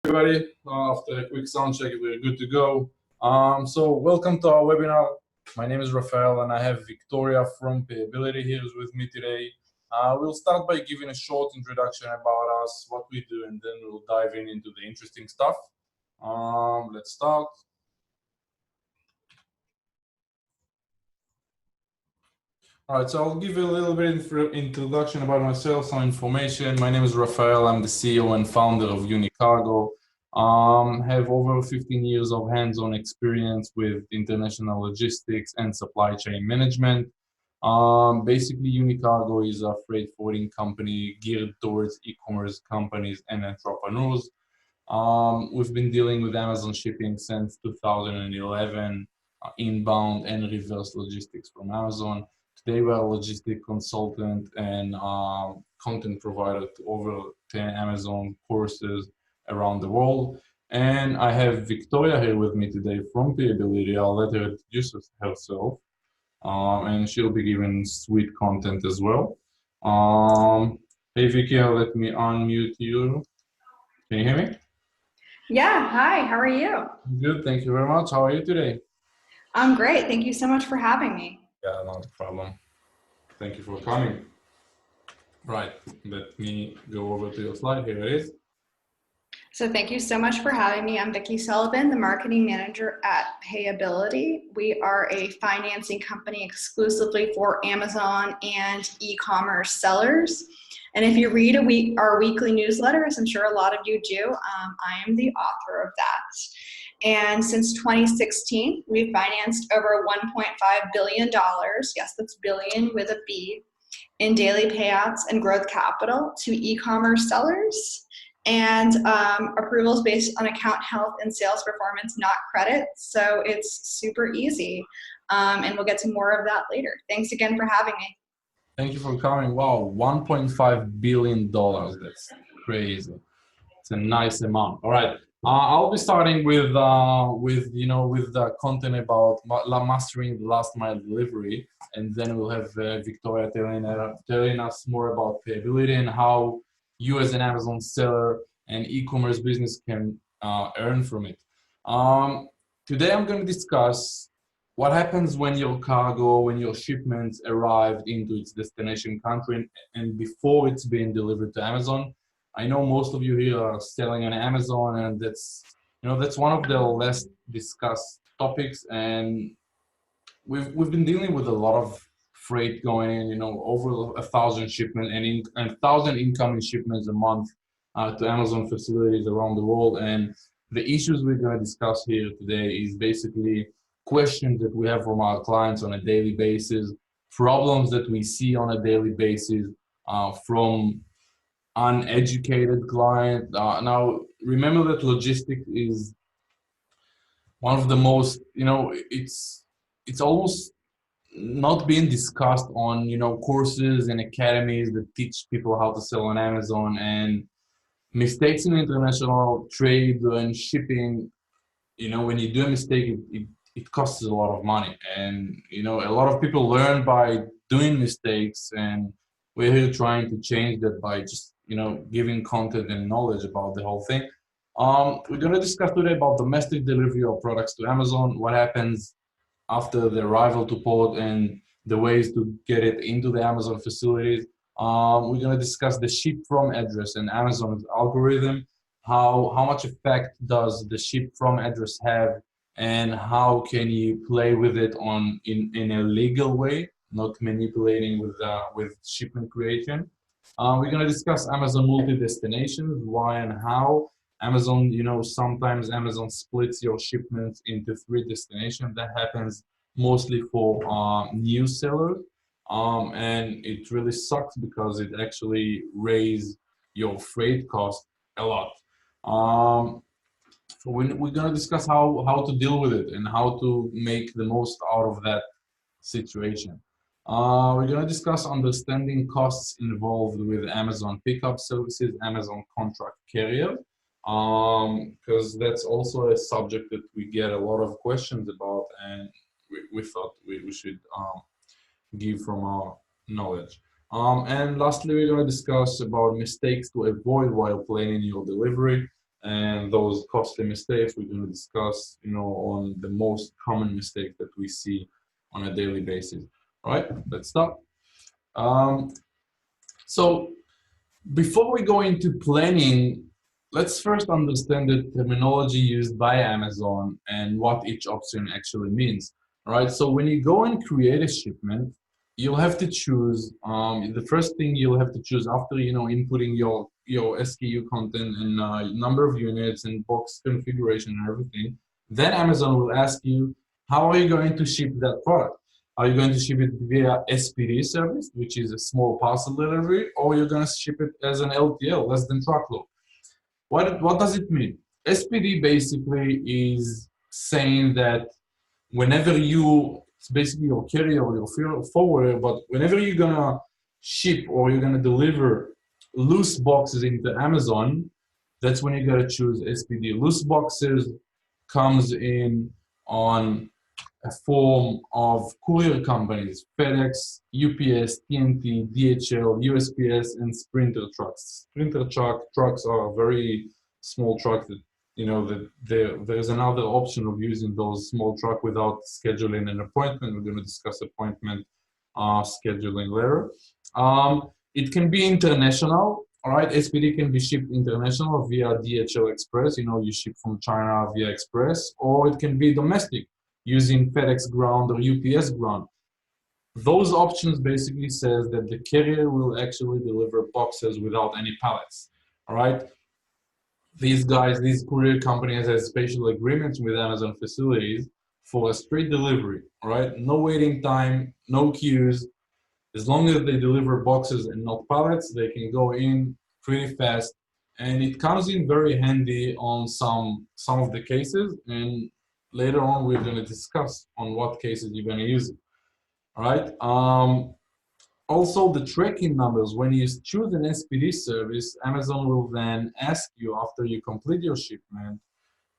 Everybody, after a quick sound check, we're good to go. So welcome to our webinar. My name is Rafael and I have Victoria from Payability here with me today. We'll start by giving a short introduction about us, what we do, and then we'll dive into the interesting stuff. Let's start. All right, so I'll give you a little bit of introduction about myself, some information. My name is Rafael. I'm the CEO and founder of Unicargo. Have over 15 years of hands-on experience with international logistics and supply chain management. Basically, Unicargo is a freight forwarding company geared towards e-commerce companies and entrepreneurs. We've been dealing with Amazon shipping since 2011, inbound and reverse logistics from Amazon. Today, we're a logistic consultant and content provider to over 10 Amazon courses around the world. And I have Victoria here with me today from Payability. I'll let her introduce herself, and she'll be giving sweet content as well. Hey, Vicky, let me unmute you. Can you hear me? Yeah, hi, how are you? Good, thank you very much. How are you today? I'm great. Thank you so much for having me. Yeah, not a problem. Thank you for coming. Right, let me go over to your slide. Here it is. So thank you so much for having me. I'm Vicki Sullivan, the marketing manager at Payability. We are a financing company exclusively for Amazon and e-commerce sellers. And if you read our weekly newsletters, I'm sure a lot of you do, I am the author of that. And since 2016, we've financed over $1.5 billion, yes, that's billion with a B, in daily payouts and growth capital to e-commerce sellers. And approvals based on account health and sales performance, not credit. So it's super easy. And we'll get to more of that later. Thanks again for having me. Thank you for coming. Wow, $1.5 billion. That's crazy. It's a nice amount. All right. I'll be starting with the content about mastering the last mile delivery, and then we'll have Victoria telling us more about Payability and how you as an Amazon seller and e-commerce business can earn from it. Today I'm going to discuss what happens when your cargo, when your shipments arrived into its destination country and before it's being delivered to Amazon. I know most of you here are selling on Amazon, and that's one of the less discussed topics. And we've been dealing with a lot of freight going in, over 1,000 shipments and 1,000 incoming shipments a month to Amazon facilities around the world. And the issues we're going to discuss here today is basically questions that we have from our clients on a daily basis, problems that we see on a daily basis from uneducated client. Now, remember that logistics is one of the most, it's almost not being discussed on, courses and academies that teach people how to sell on Amazon. And mistakes in international trade and shipping, when you do a mistake, it costs a lot of money. And, a lot of people learn by doing mistakes, and we're here trying to change that by just, giving content and knowledge about the whole thing. We're going to discuss today about domestic delivery of products to Amazon, what happens after the arrival to port, and the ways to get it into the Amazon facilities. We're going to discuss the ship from address and Amazon's algorithm. How much effect does the ship from address have, and how can you play with it in a legal way, not manipulating with shipment creation. We're going to discuss Amazon multi-destinations, why and how. Amazon, sometimes Amazon splits your shipments into 3 destinations. That happens mostly for new sellers. And it really sucks because it actually raises your freight cost a lot. So we're going to discuss how to deal with it and how to make the most out of that situation. We're going to discuss understanding costs involved with Amazon pickup services, Amazon contract carrier, because that's also a subject that we get a lot of questions about, and we thought we should give from our knowledge. And lastly, we're going to discuss about mistakes to avoid while planning your delivery. and those costly mistakes we're going to discuss, on the most common mistakes that we see on a daily basis. All right, let's start. So before we go into planning, let's first understand the terminology used by Amazon and what each option actually means. All right, so when you go and create a shipment, you'll have to choose, the first thing you'll have to choose after, inputting your SKU content and number of units and box configuration and everything, then Amazon will ask you, how are you going to ship that product? Are you going to ship it via SPD service, which is a small parcel delivery, or you're going to ship it as an LTL, less than truckload? What does it mean? SPD basically is saying that whenever it's basically your carrier or your forwarder, but whenever you're gonna ship or you're gonna deliver loose boxes into Amazon, that's when you gotta choose SPD. Loose boxes comes in on a form of courier companies: FedEx, UPS, TNT, DHL, USPS, and Sprinter trucks. Trucks are very small trucks that, that there's another option of using those small truck without scheduling an appointment. We're going to discuss appointment scheduling later. It can be international. All right, SPD can be shipped international via DHL Express. You ship from China via Express, or it can be domestic using FedEx Ground or UPS Ground. Those options basically says that the carrier will actually deliver boxes without any pallets. All right. These courier companies have special agreements with Amazon facilities for a straight delivery. All right. No waiting time, no queues. As long as they deliver boxes and not pallets, they can go in pretty fast. And it comes in very handy on some of the cases. And later on, we're going to discuss on what cases you're going to use it. All right. Also, the tracking numbers. When you choose an SPD service, Amazon will then ask you, after you complete your shipment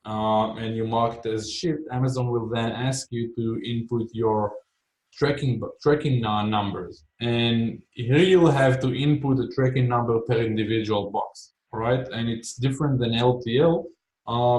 and you mark it as shipped, Amazon will then ask you to input your tracking numbers. And here you'll have to input a tracking number per individual box. All right. And it's different than LTL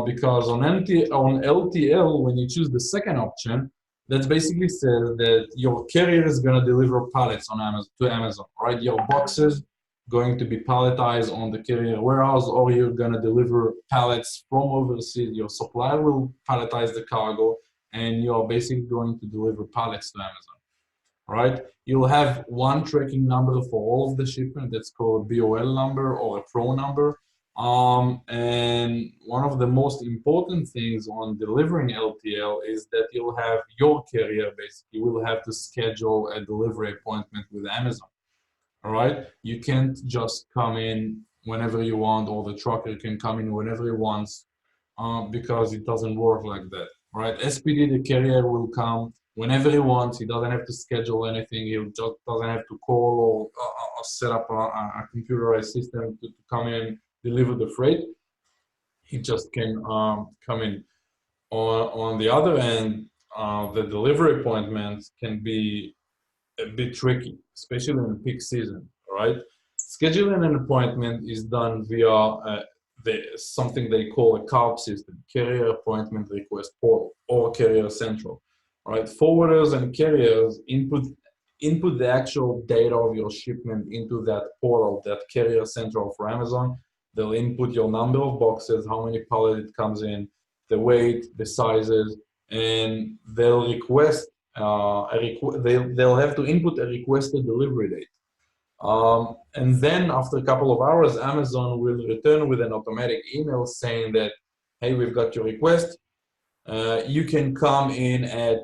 because on LTL, when you choose the second option, that basically says that your carrier is going to deliver pallets to Amazon, right? Your boxes going to be palletized on the carrier warehouse, or you're going to deliver pallets from overseas. Your supplier will palletize the cargo, and you're basically going to deliver pallets to Amazon, right? You'll have one tracking number for all of the shipment that's called a BOL number or a PRO number. And one of the most important things on delivering LTL is that you'll have your carrier basically will have to schedule a delivery appointment with Amazon. All right, you can't just come in whenever you want, or the trucker can come in whenever he wants, because it doesn't work like that. All right, SPD, the carrier, will come whenever he wants. He doesn't have to schedule anything. He just doesn't have to call or set up a computerized system to come in, deliver the freight. He just can come in. On the other end, the delivery appointments can be a bit tricky, especially in peak season. All right, scheduling an appointment is done via something they call a CARB system, Carrier Appointment Request Portal, or Carrier Central. All right, forwarders and carriers input the actual data of your shipment into that portal, that Carrier Central for Amazon. They'll input your number of boxes, how many pallets it comes in, the weight, the sizes, and they'll request they'll have to input a requested delivery date. And then after a couple of hours, Amazon will return with an automatic email saying that, hey, we've got your request. You can come in at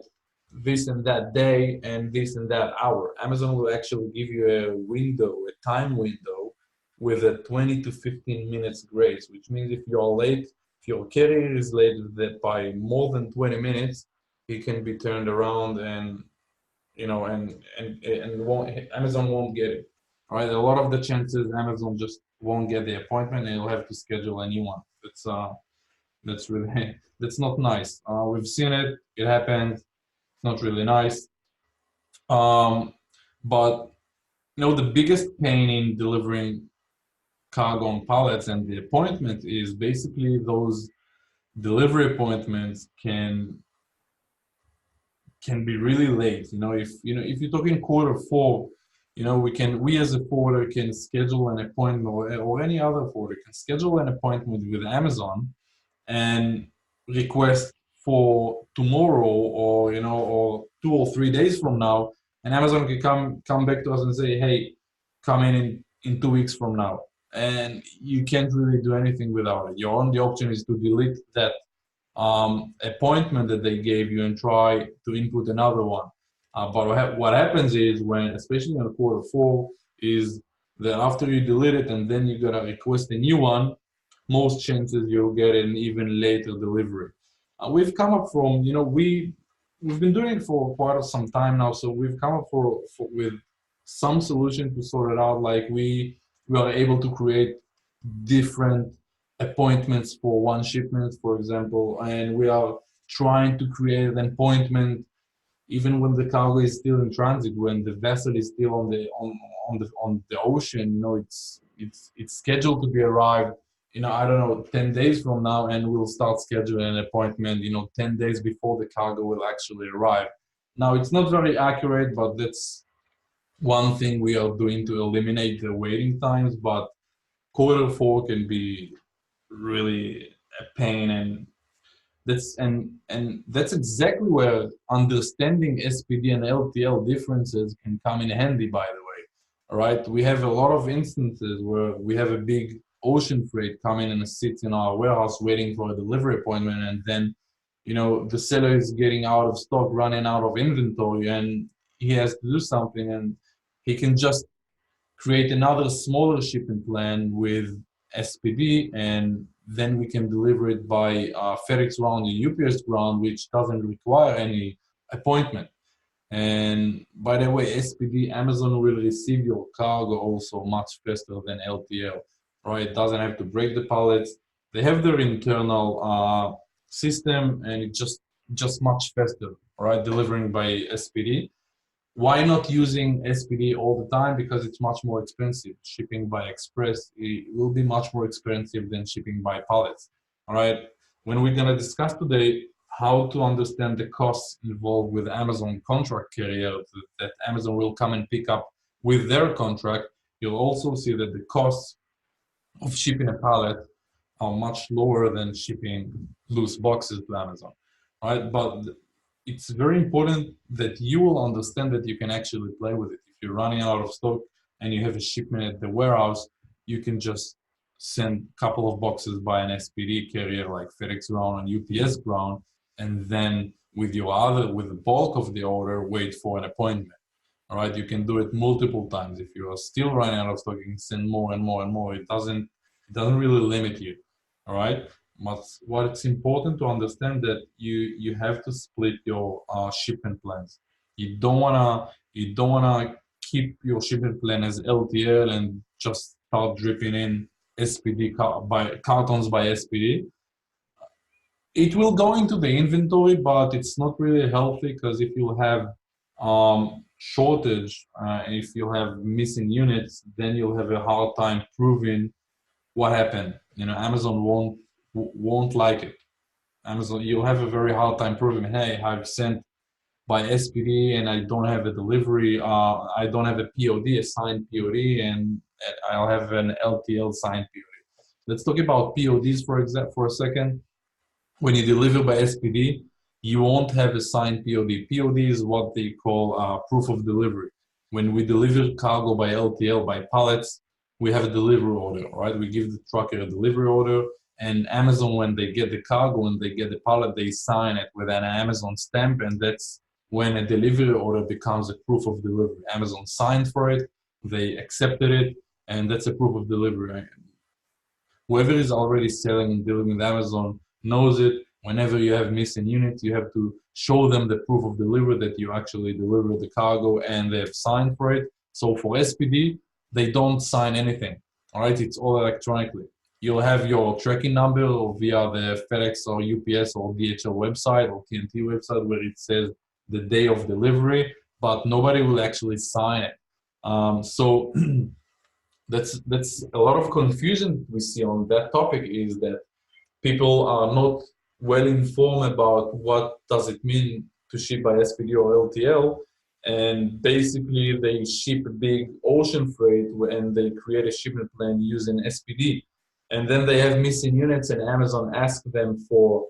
this and that day and this and that hour. Amazon will actually give you a time window with a 20 to 15 minutes grace, which means if you're late, if your carrier is late by more than 20 minutes, it can be turned around and Amazon won't get it. All right, a lot of the chances Amazon just won't get the appointment and you'll have to schedule a new one. That's really that's not nice. We've seen it. It happened. It's not really nice. But the biggest pain in delivering cargo on pallets, and the appointment is basically those delivery appointments can be really late. If you're talking quarter 4, we as a forwarder can schedule an appointment, or any other forwarder can schedule an appointment with Amazon and request for tomorrow, or 2 or 3 days from now, and Amazon can come back to us and say, hey, come in 2 weeks from now, and you can't really do anything without it. Your only option is to delete that appointment that they gave you and try to input another one. But what happens is, when, especially in quarter 4, is that after you delete it and then you're gonna request a new one, most chances you'll get an even later delivery. We've come up from, we've been doing it for quite some time now, so we've come up with some solution to sort it out. Like we are able to create different appointments for one shipment, for example, and we are trying to create an appointment even when the cargo is still in transit, when the vessel is still on the ocean. It's scheduled to be arrived, I don't know, 10 days from now, and we'll start scheduling an appointment, 10 days before the cargo will actually arrive. Now, it's not very accurate, but that's one thing we are doing to eliminate the waiting times. But quarter 4 can be really a pain, and that's exactly where understanding SPD and LTL differences can come in handy, by the way. All right, we have a lot of instances where we have a big ocean freight coming and sits in our warehouse waiting for a delivery appointment, and then the seller is getting out of stock, running out of inventory, and he has to do something, and he can just create another smaller shipping plan with SPD, and then we can deliver it by FedEx ground and UPS ground, which doesn't require any appointment. And by the way, SPD, Amazon will receive your cargo also much faster than LTL, right? It doesn't have to break the pallets. They have their internal system, and it's just much faster, right? Delivering by SPD. Why not using SPD all the time? Because it's much more expensive. Shipping by express, it will be much more expensive than shipping by pallets. All right. When we're going to discuss today how to understand the costs involved with Amazon contract carrier that Amazon will come and pick up with their contract, you'll also see that the costs of shipping a pallet are much lower than shipping loose boxes to Amazon. All right. But it's very important that you will understand that you can actually play with it. If you're running out of stock and you have a shipment at the warehouse, you can just send a couple of boxes by an SPD carrier like FedEx ground and UPS ground, and then with the bulk of the order, wait for an appointment. All right, you can do it multiple times. If you are still running out of stock, you can send more and more and more. It doesn't really limit you. All right. But what's important to understand that you have to split your shipment plans. You don't wanna keep your shipment plan as LTL and just start dripping in SPD cartons by SPD. It will go into the inventory, but it's not really healthy, because if you have shortage, if you have missing units, then you'll have a hard time proving what happened. Amazon won't like it. Amazon, you'll have a very hard time proving, hey, I've sent by SPD and I don't have a delivery, I don't have a POD, a signed POD, and I'll have an LTL signed POD. Let's talk about PODs for a second. When you deliver by SPD, you won't have a signed POD. POD is what they call proof of delivery. When we deliver cargo by LTL, by pallets, we have a delivery order, right? We give the trucker a delivery order, and Amazon, when they get the cargo and they get the pallet, they sign it with an Amazon stamp, and that's when a delivery order becomes a proof of delivery. Amazon signed for it, they accepted it, and that's a proof of delivery. Whoever is already selling and dealing with Amazon knows it. Whenever you have missing units, you have to show them the proof of delivery that you actually delivered the cargo and they have signed for it. So for SPD, they don't sign anything. All right, it's all electronically. You'll have your tracking number or via the FedEx or UPS or DHL website or TNT website where it says the day of delivery, but nobody will actually sign it. So that's a lot of confusion we see on that topic, is that people are not well informed about what does it mean to ship by SPD or LTL, and basically they ship big ocean freight and they create a shipment plan using SPD, and then they have missing units, and Amazon asks them for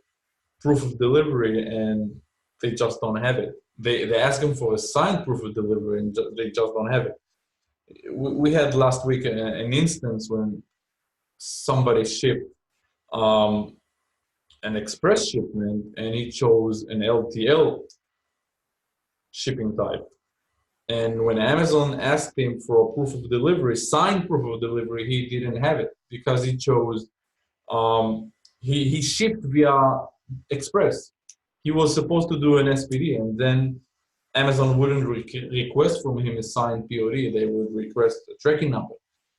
proof of delivery, and they just don't have it. They ask them for a signed proof of delivery, and they just don't have it. We had last week an instance when somebody shipped um, an express shipment, and he chose an LTL shipping type. And when Amazon asked him for a proof of delivery, signed proof of delivery, he didn't have it because he chose, he shipped via express. He was supposed to do an SPD, and then Amazon wouldn't request from him a signed POD. They would request a tracking number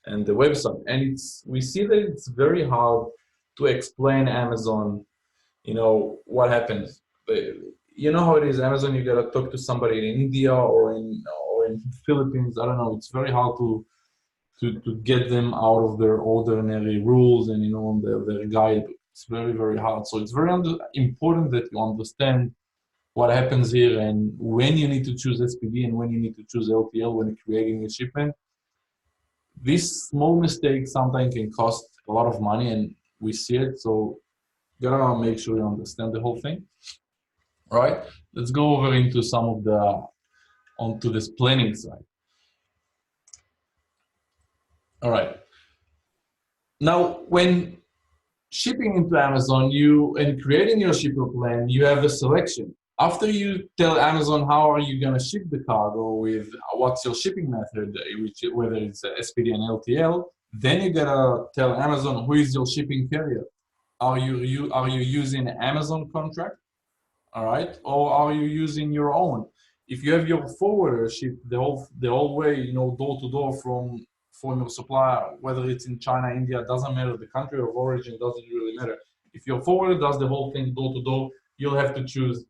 and the website. And we see that it's very hard to explain Amazon, what happens. You know how it is, Amazon, you gotta talk to somebody in India or in Philippines. I don't know. It's very hard to get them out of their ordinary rules and their guide. It's very, very hard. So it's very important that you understand what happens here and when you need to choose SPD and when you need to choose LTL when creating a shipment. This small mistake sometimes can cost a lot of money, and we see it. So you gotta make sure you understand the whole thing. All right, let's go over into some of onto this planning side. All right. Now, when shipping into Amazon, and creating your shipper plan, you have a selection. After you tell Amazon how are you going to ship the cargo with what's your shipping method, whether it's SPD and LTL, then you gotta tell Amazon who is your shipping carrier. Are you using Amazon contract? All right, or are you using your own? If you have your forwarder ship the whole way, door to door from your supplier, whether it's in China, India, doesn't matter. The country of origin doesn't really matter. If your forwarder does the whole thing door to door, you'll have to choose.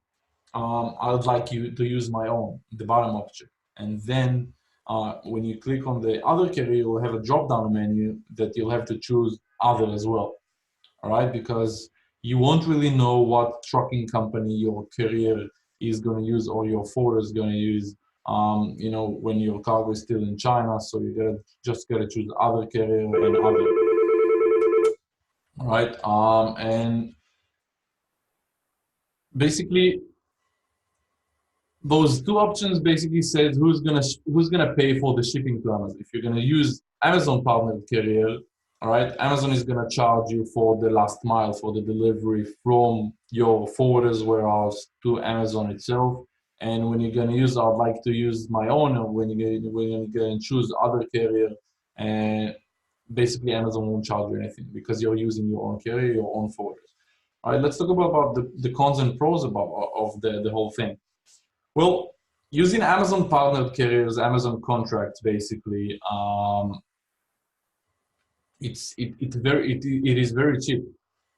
I'd like you to use my own, the bottom option, and then when you click on the other carrier, you'll have a drop-down menu that you'll have to choose other as well. All right, because you won't really know what trucking company your carrier is going to use or your forwarder is going to use, when your cargo is still in China. So you just gotta choose other carrier and other. All right, and basically those two options basically says who's gonna pay for the shipping to Amazon. If you're gonna use Amazon partner carrier, all right, Amazon is gonna charge you for the last mile, for the delivery from your forwarder's warehouse to Amazon itself. And when you're gonna use, I'd like to use my own. Or when you're gonna choose other carrier, and basically Amazon won't charge you anything because you're using your own carrier, your own forwarders. All right, let's talk about the cons and pros of the whole thing. Well, using Amazon partnered carriers, Amazon contracts, basically, it is very cheap.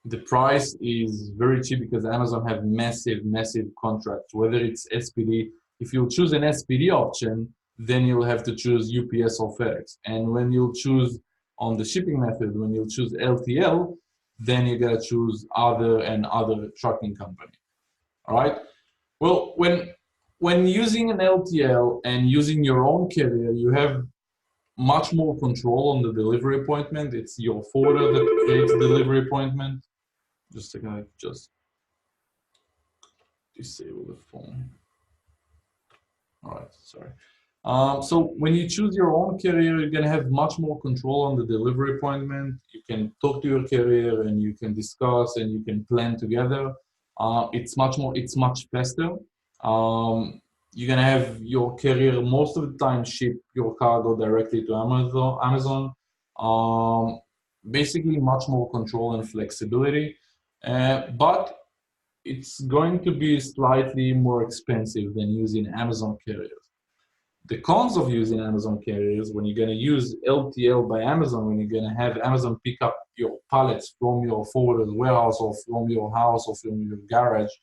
The price is very cheap because Amazon have massive contracts. Whether it's SPD, if you choose an SPD option, then you'll have to choose UPS or FedEx. And when you'll choose on the shipping method, when you'll choose LTL, then you gotta choose other trucking company. All right. Well, when using an LTL and using your own carrier, you have much more control on the delivery appointment. It's your forwarder that creates delivery appointment. Just a second, just disable the phone. All right, sorry. So when you choose your own carrier, you're gonna have much more control on the delivery appointment. You can talk to your carrier and you can discuss and you can plan together. It's much faster. You're gonna have your carrier most of the time ship your cargo directly to Amazon. Basically, much more control and flexibility, but it's going to be slightly more expensive than using Amazon carriers. The cons of using Amazon carriers, when you're going to use LTL by Amazon, when you're going to have Amazon pick up your pallets from your forwarder's warehouse or from your house or from your garage,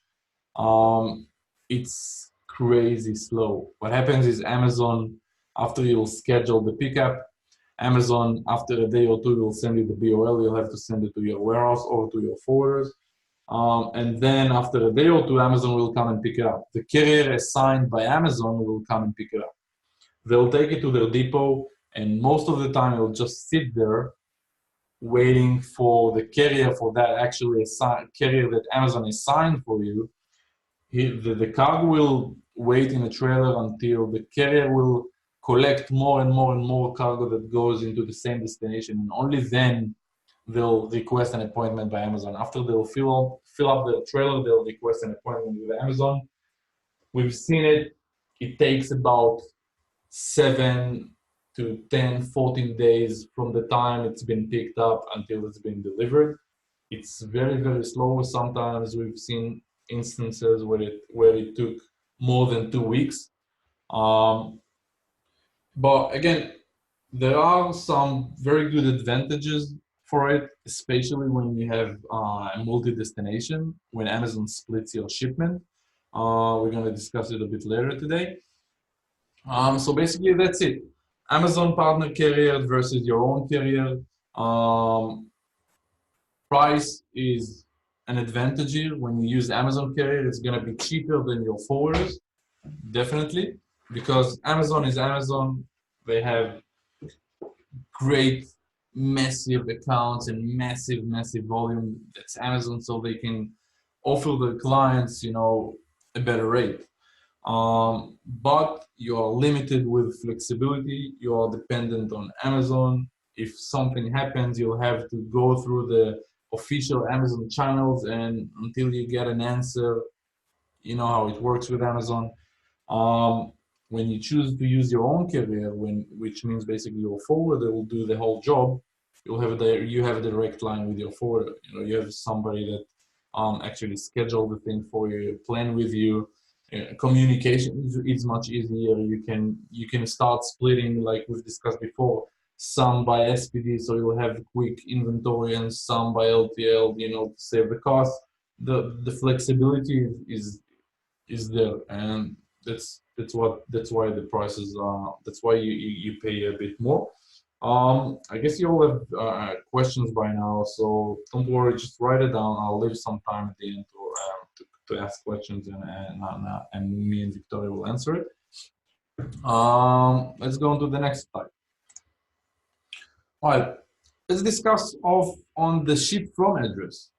it's crazy slow. What happens is Amazon, after you'll schedule the pickup, Amazon, after a day or two, will send you the BOL. You'll have to send it to your warehouse or to your forwarders. And then after a day or two, Amazon will come and pick it up. The carrier assigned by Amazon will come and pick it up. They'll take it to their depot, and most of the time it'll just sit there waiting for the carrier, for that actually assigned carrier that Amazon assigned for you. The cargo will wait in a trailer until the carrier will collect more and more and more cargo that goes into the same destination, and only then they'll request an appointment by Amazon. After they'll fill up the trailer, they'll request an appointment with Amazon. We've seen it. It takes about 7 to 10, 14 days from the time it's been picked up until it's been delivered. It's very, very slow. Sometimes we've seen instances where it took more than 2 weeks. But again, there are some very good advantages for it, especially when you have a multi-destination, when Amazon splits your shipment. We're going to discuss it a bit later today. So basically, that's it. Amazon partner carrier versus your own carrier. Price is an advantage here. When you use Amazon carrier, it's going to be cheaper than your forwarders, definitely, because Amazon is Amazon. They have great, massive accounts and massive, massive volume. That's Amazon, so they can offer the clients, you know, a better rate. But you are limited with flexibility. You are dependent on Amazon. If something happens, you'll have to go through the official Amazon channels, and until you get an answer, you know how it works with Amazon. When you choose to use your own carrier, which means basically your forwarder will do the whole job, you have a direct line with your forwarder. You know, you have somebody that actually schedule the thing for you, plan with you. Communication is much easier. You can start splitting, like we've discussed before, some by SPD, so you'll have quick inventory, and some by LTL, you know, to save the cost. The flexibility is there, and that's why the prices are, that's why you pay a bit more. I guess you all have questions by now, so don't worry, just write it down. I'll leave some time at the end to ask questions, and me and Victoria will answer it. Let's go on to the next slide. All right, let's discuss on the ship from address.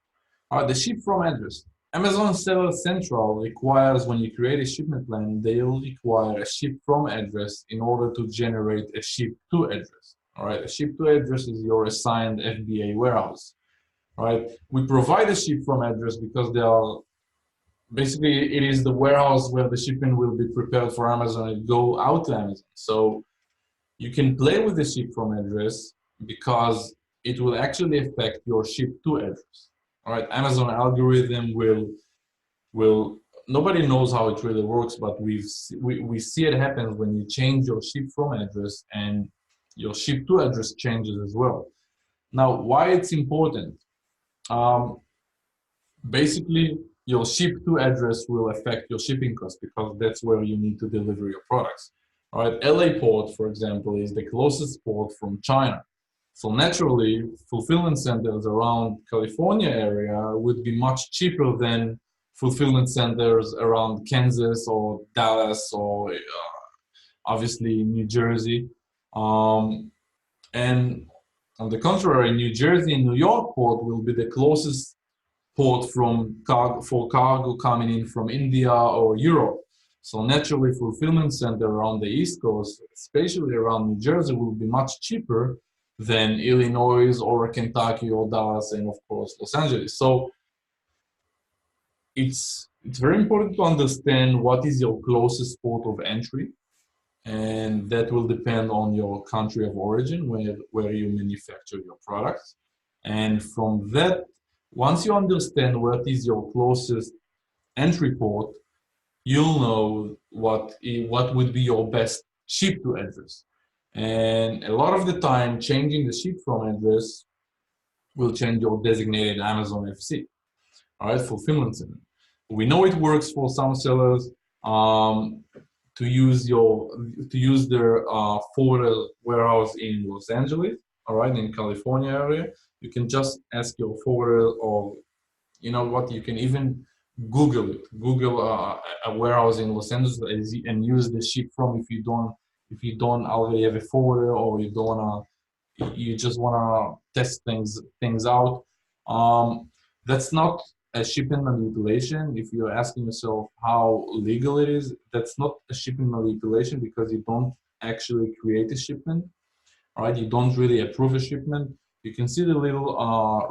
All right, the ship from address. Amazon Seller Central requires, when you create a shipment plan, they'll require a ship from address in order to generate a ship to address. All right, a ship to address is your assigned FBA warehouse. All right, we provide a ship from address because they are basically, it is the warehouse where the shipment will be prepared for Amazon and go out to Amazon. So you can play with the ship from address because it will actually affect your ship to address. All right, Amazon algorithm will nobody knows how it really works, but we see it happens when you change your ship from address, and your ship to address changes as well. Now, why it's important? Basically, your ship to address will affect your shipping cost because that's where you need to deliver your products. All right, LA port, for example, is the closest port from China. So naturally, fulfillment centers around California area would be much cheaper than fulfillment centers around Kansas or Dallas or obviously New Jersey. And on the contrary, New Jersey and New York port will be the closest port for cargo coming in from India or Europe. So naturally, fulfillment center around the East Coast, especially around New Jersey, will be much cheaper than Illinois or Kentucky or Dallas, and of course Los Angeles. So it's very important to understand what is your closest port of entry, and that will depend on your country of origin, where you manufacture your products. And from that, once you understand what is your closest entry port, you'll know what would be your best ship to address. And a lot of the time, changing the ship from address will change your designated Amazon FC, all right, fulfillment center. We know it works for some sellers. to use their forwarder warehouse in Los Angeles, all right, in California area, you can just ask your forwarder, or you know what, you can even Google it. Google a warehouse in Los Angeles and use the ship from, if you don't already have a forwarder, or you don't wanna, you just wanna test things out. That's not a shipment manipulation. If you're asking yourself how legal it is, that's not a shipment manipulation, because you don't actually create a shipment. All right, you don't really approve a shipment. You can see the little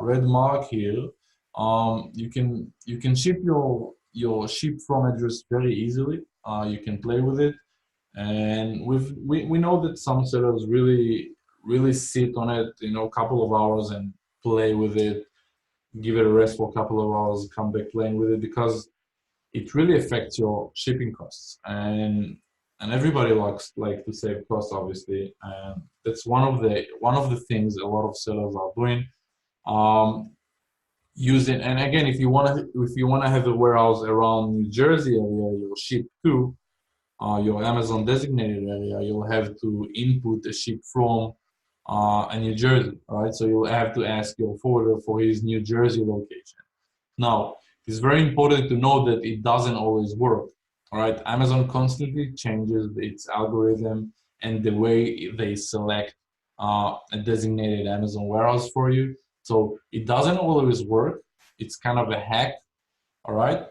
red mark here. You can ship your ship from address very easily. You can play with it, and we know that some sellers really sit on it, you know, a couple of hours and play with it, give it a rest for a couple of hours, come back playing with it, because it really affects your shipping costs. And everybody likes to save costs, obviously. And that's one of the things a lot of sellers are doing. Um, Using, and again, if you want to have a warehouse around New Jersey area, you'll ship to your Amazon designated area, you'll have to input a ship from a New Jersey, all right? So you'll have to ask your forwarder for his New Jersey location. Now, it's very important to know that it doesn't always work, all right? Amazon constantly changes its algorithm and the way they select a designated Amazon warehouse for you. So it doesn't always work. It's kind of a hack, all right?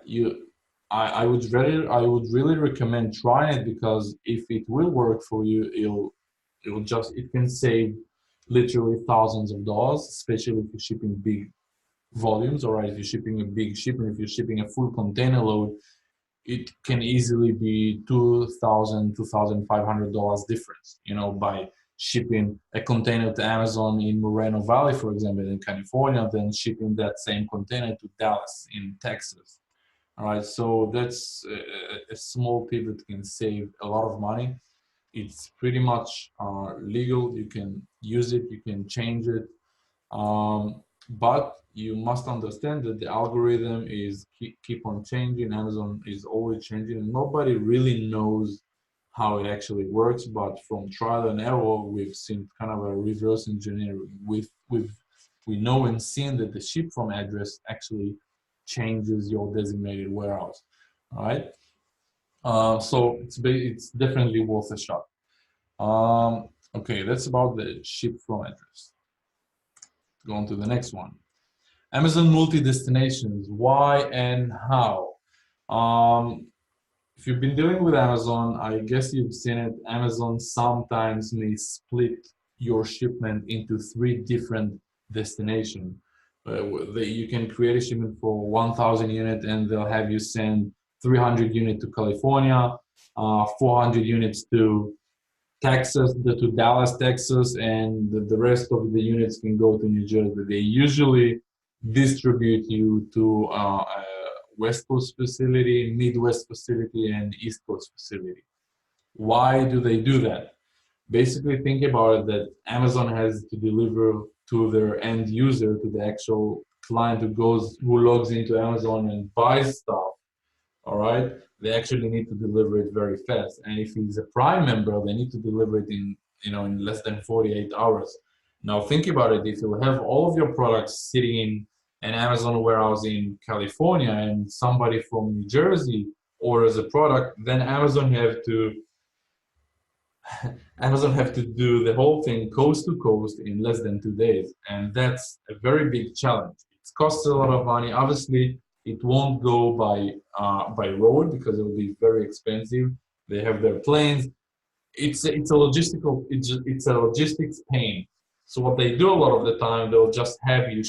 I would really recommend trying it, because if it will work for you, it can save literally thousands of dollars, especially if you're shipping big volumes. All right, if you're shipping a big shipment, if you're shipping a full container load, it can easily be $2,500 difference, you know, by shipping a container to Amazon in Moreno Valley, for example, in California, then shipping that same container to Dallas in Texas. All right, so that's a small tip that can save a lot of money. It's pretty much legal. You can use it, you can change it, but you must understand that the algorithm is keep on changing. Amazon is always changing, and nobody really knows how it actually works. But from trial and error, we've seen kind of a reverse engineering. We know and seen that the ship from address actually changes your designated warehouse. All right, so it's definitely worth a shot. Okay, that's about the ship from address. Go on to the next one. Amazon multi-destinations, why and how? If you've been dealing with Amazon, I guess you've seen it. Amazon sometimes may split your shipment into 3 different destinations. You can create a shipment for 1,000 units, and they'll have you send 300 units to California, 400 units to Texas, to Dallas, Texas, and the rest of the units can go to New Jersey. They usually distribute you to a West Coast facility, Midwest facility, and East Coast facility. Why do they do that? Basically, think about it, that Amazon has to deliver to their end user, to the actual client who logs into Amazon and buys stuff. All right, they actually need to deliver it very fast. And if he's a Prime member, they need to deliver it in less than 48 hours. Now think about it. If you have all of your products sitting in an Amazon warehouse in California, and somebody from New Jersey orders a product, then Amazon have to do the whole thing coast to coast in less than 2 days, and that's a very big challenge. It costs a lot of money. Obviously, it won't go by road, because it will be very expensive. They have their planes. It's a logistics pain. So what they do a lot of the time, they'll just have you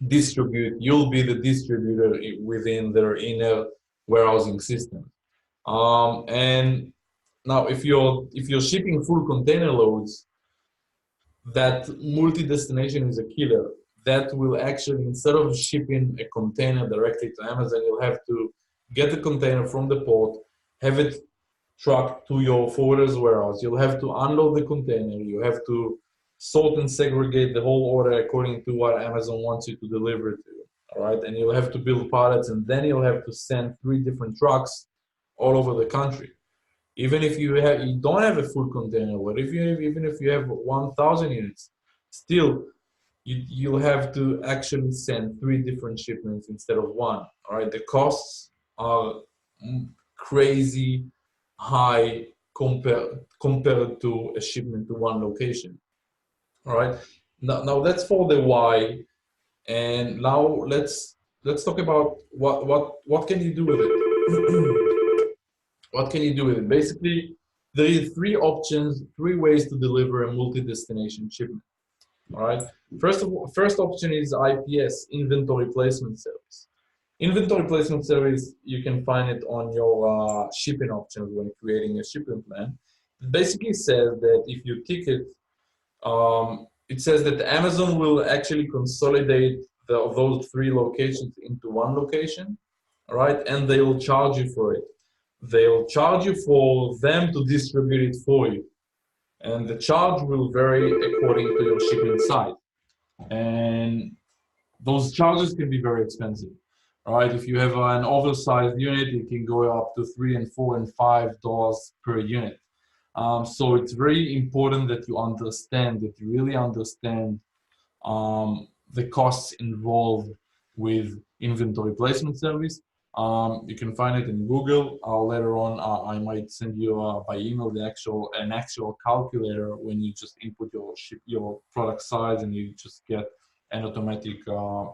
distribute. You'll be the distributor within their inner warehousing system. And now, if you're shipping full container loads, that multi-destination is a killer. That will actually, instead of shipping a container directly to Amazon, you'll have to get the container from the port, have it trucked to your forwarder's warehouse. You'll have to unload the container. You have to sort and segregate the whole order according to what Amazon wants you to deliver to. All right, and you'll have to build pallets, and then you'll have to send 3 different trucks all over the country. Even if you don't have a full container load, even if you have 1,000 units, still you'll have to actually send 3 different shipments instead of one. All right, the costs are crazy high compared to a shipment to one location. All right, now that's for the why, and now let's talk about what can you do with it. What can you do with it? Basically, there is 3 options, 3 ways to deliver a multi-destination shipment. All right. First option is IPS, inventory placement service. Inventory placement service, you can find it on your shipping options when creating a shipping plan. It basically says that if you tick it, it says that Amazon will actually consolidate those 3 locations into one location, all right, and they will charge you for it. They'll charge you for them to distribute it for you, and the charge will vary according to your shipping site. And those charges can be very expensive. All right, if you have an oversized unit, it can go up to $3 and $4 and $5 per unit. So it's very important that you understand, that you really understand the costs involved with inventory placement service. You can find it in Google. Later on, I might send you by email an actual calculator when you just input your product size and you just get an automatic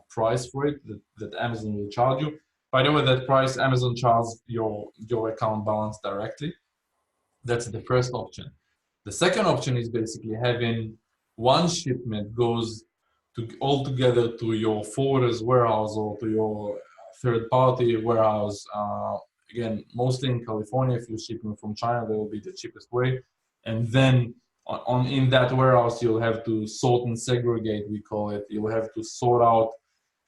price for it that Amazon will charge you. By the way, that price Amazon charges your account balance directly. That's the first option. The second option is basically having one shipment goes all together to your forwarder's warehouse or to your third-party warehouse. Again, mostly in California, if you're shipping from China, that will be the cheapest way. And then in that warehouse, you'll have to sort and segregate, we call it. You'll have to sort out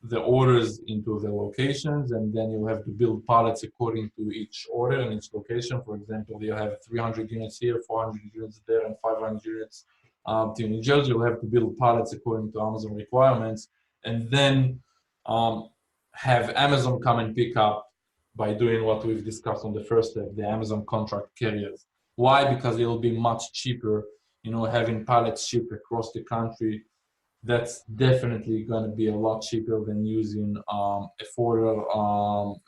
the orders into the locations, and then you'll have to build pallets according to each order and each location. For example, you'll have 300 units here, 400 units there, and 500 units to New Jersey. You'll have to build pallets according to Amazon requirements, and then have Amazon come and pick up by doing what we've discussed on the first step, the Amazon contract carriers. Why? Because it'll be much cheaper, having pallets shipped across the country. That's definitely going to be a lot cheaper than using a forwarder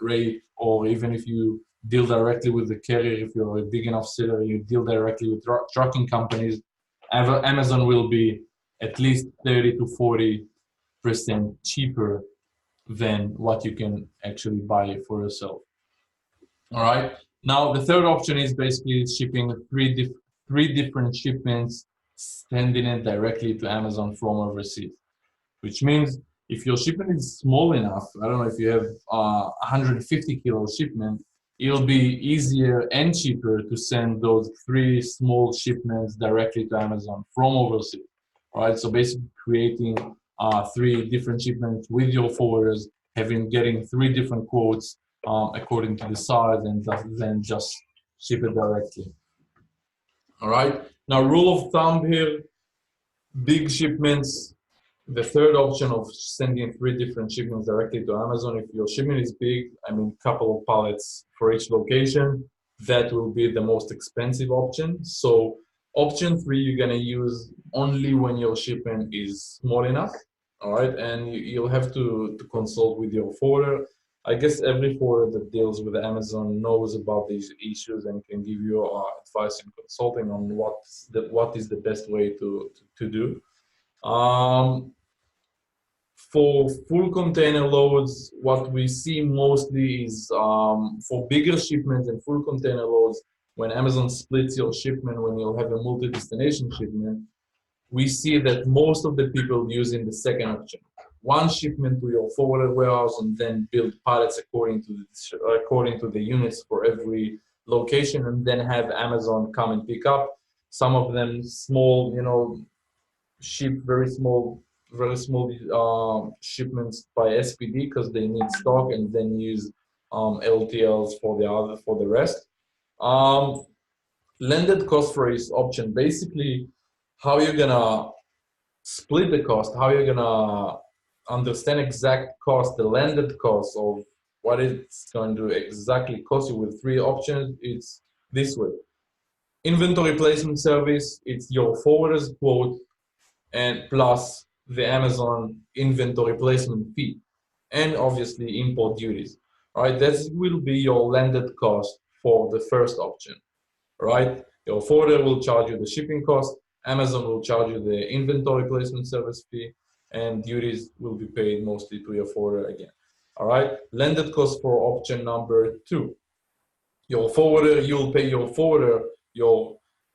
rate, or even if you deal directly with the carrier, if you're a big enough seller, you deal directly with trucking companies, Amazon will be at least 30 to 40% cheaper than what you can actually buy for yourself. All right. Now, the third option is basically shipping three different shipments, sending it directly to Amazon from overseas, which means if your shipment is small enough, I don't know if you have 150 kilo shipment, it'll be easier and cheaper to send those 3 small shipments directly to Amazon from overseas. All right. So basically creating 3 different shipments with your forwarders, getting 3 different quotes according to the size, and then just ship it directly. All right. Now, rule of thumb here, big shipments, the third option of sending 3 different shipments directly to Amazon. If your shipment is big, couple of pallets for each location, that will be the most expensive option. So option 3, you're gonna use only when your shipment is small enough. All right, and you'll have to consult with your forwarder. I guess every forwarder that deals with Amazon knows about these issues and can give you advice and consulting on what is the best way to do. For full container loads, what we see mostly is for bigger shipments and full container loads, when Amazon splits your shipment, when you'll have a multi-destination shipment, we see that most of the people using the second option. One shipment to your forwarded warehouse and then build pallets according to the units for every location, and then have Amazon come and pick up. Some of them small, ship very small shipments by SPD because they need stock, and then use LTLs for the rest. Landed cost for each option, basically how you're gonna split the cost, how you're gonna understand exact cost, the landed cost of what it's going to exactly cost you with three options, it's this way. Inventory placement service, it's your forwarder's quote and plus the Amazon inventory placement fee, and obviously import duties. Right, that will be your landed cost for the first option. Right, your forwarder will charge you the shipping cost, Amazon will charge you the inventory placement service fee, and duties will be paid mostly to your forwarder again. All right, landed cost for option number 2. Your forwarder, you'll pay your forwarder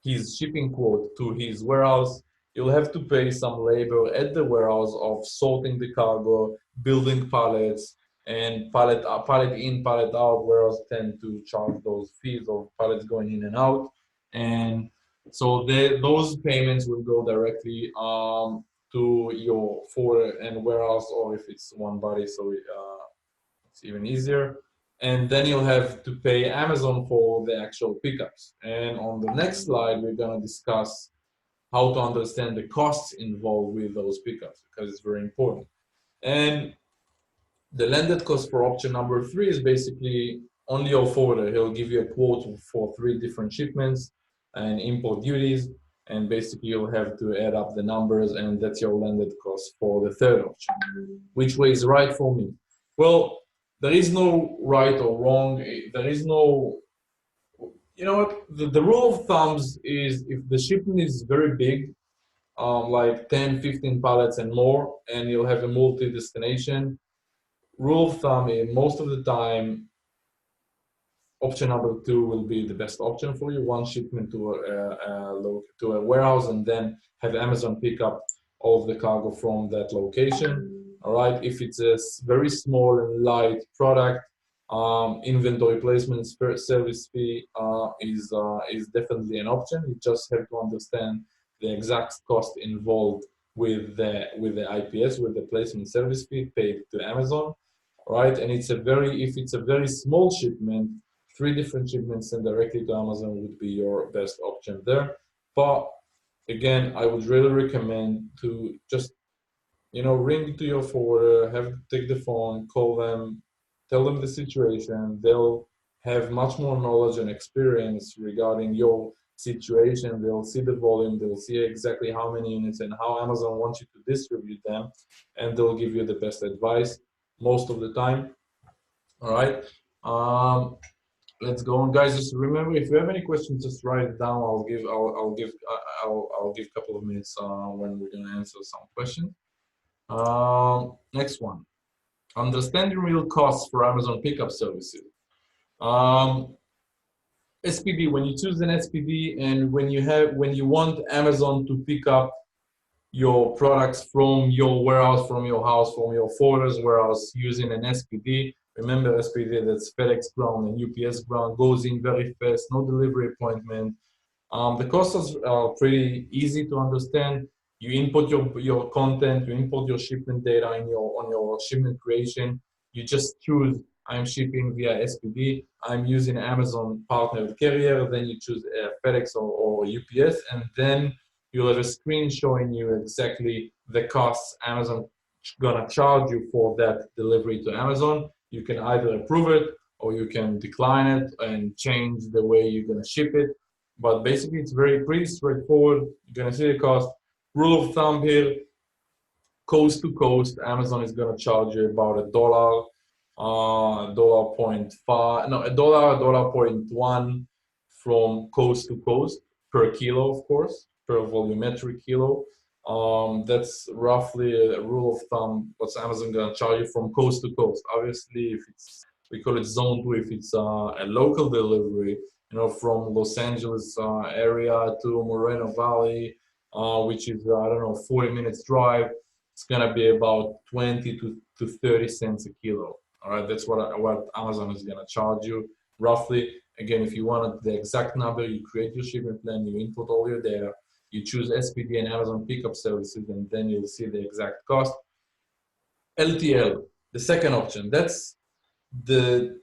his shipping quote to his warehouse. You'll have to pay some labor at the warehouse of sorting the cargo, building pallets, and pallet in, pallet out. Warehouse tend to charge those fees of pallets going in and out, and so those payments will go directly to your forwarder and warehouse, or if it's one body, so it's even easier. And then you'll have to pay Amazon for the actual pickups. And on the next slide, we're going to discuss how to understand the costs involved with those pickups, because it's very important. And the landed cost for option number 3 is basically only your forwarder. He'll give you a quote for 3 different shipments and import duties. And basically, you'll have to add up the numbers, and that's your landed cost for the third option. Which way is right for me? Well, there is no right or wrong. There is no, you know what? The rule of thumbs is if the shipment is very big, like 10, 15 pallets and more, and you'll have a multi-destination, rule of thumb is most of the time, option number 2 will be the best option for you. One shipment to a warehouse, and then have Amazon pick up all of the cargo from that location. All right. If it's a very small and light product, inventory placement service fee is definitely an option. You just have to understand the exact cost involved with the IPS, with the placement service fee paid to Amazon. Right. And if it's a very small shipment, 3 different shipments sent directly to Amazon would be your best option there. But again, I would really recommend to just, ring to your forwarder, take the phone, call them, tell them the situation. They'll have much more knowledge and experience regarding your situation. They'll see the volume, they'll see exactly how many units and how Amazon wants you to distribute them, and they'll give you the best advice most of the time. All right. Let's go on, guys. Just remember, if you have any questions, just write it down. I'll give a couple of minutes when we're gonna answer some questions. Next one, understanding real costs for Amazon pickup services. SPD, when you choose an SPD and when you want Amazon to pick up your products from your warehouse, from your house, from your forwarder's warehouse using an SPD. Remember, SPD, that's FedEx ground and UPS ground, goes in very fast, no delivery appointment. The costs are pretty easy to understand. You input your content, you import your shipment data on your shipment creation. You just choose, I'm shipping via SPD, I'm using Amazon partnered carrier, then you choose FedEx or UPS, and then you'll have a screen showing you exactly the costs Amazon gonna charge you for that delivery to Amazon. You can either approve it or you can decline it and change the way you're gonna ship it. But basically, it's pretty straightforward. You're gonna see the cost. Rule of thumb here: coast to coast, Amazon is gonna charge you about $1, $1.5, no, $1.1 from coast to coast per kilo, of course, per volumetric kilo. That's roughly a rule of thumb. What's Amazon gonna charge you from coast to coast? Obviously, if it's, we call it zone 2, if it's a local delivery, from Los Angeles area to Moreno Valley, which is, I don't know, 40 minutes drive, it's gonna be about 20 to 30 cents a kilo. All right, that's what Amazon is gonna charge you roughly. Again, if you want the exact number, you create your shipment plan, you input all your data, you choose SPD and Amazon pickup services, and then you'll see the exact cost. LTL, the second option, that's the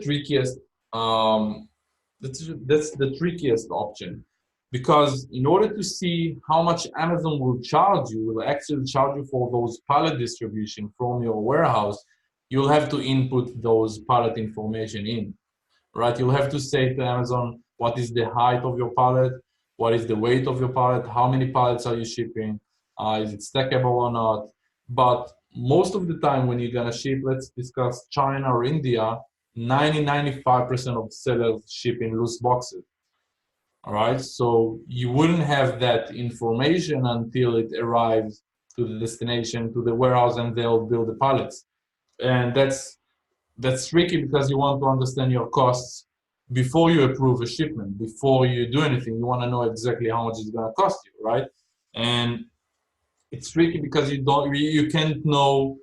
trickiest. That's the trickiest option, because in order to see how much Amazon will actually charge you for those pallet distribution from your warehouse, you'll have to input those pallet information in, right? You'll have to say to Amazon, what is the height of your pallet? What is the weight of your pallet? How many pallets are you shipping? Is it stackable or not? But most of the time when you're gonna ship, let's discuss China or India, 95% of sellers ship in loose boxes. All right, so you wouldn't have that information until it arrives to the destination, to the warehouse, and they'll build the pallets. And that's tricky because you want to understand your costs before you approve a shipment. Before you do anything, you want to know exactly how much it's going to cost you, right? And it's tricky because you can't know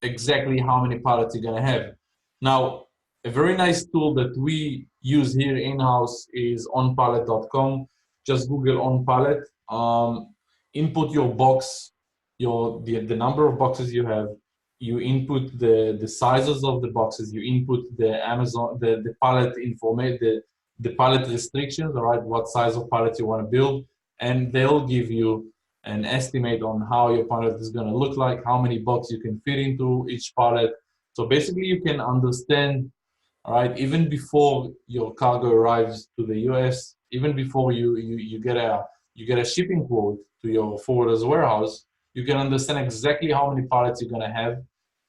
exactly how many pallets you're going to have. Now, a very nice tool that we use here in-house is onpallet.com. Just Google onpallet. Input your box, the number of boxes you have. You input the sizes of the boxes. You input the Amazon the pallet information, the pallet restrictions. All right, what size of pallet you want to build, and they'll give you an estimate on how your pallet is going to look like, how many boxes you can fit into each pallet. So basically, you can understand, all right, even before your cargo arrives to the US, even before you get a shipping quote to your forwarder's warehouse, you can understand exactly how many pallets you're going to have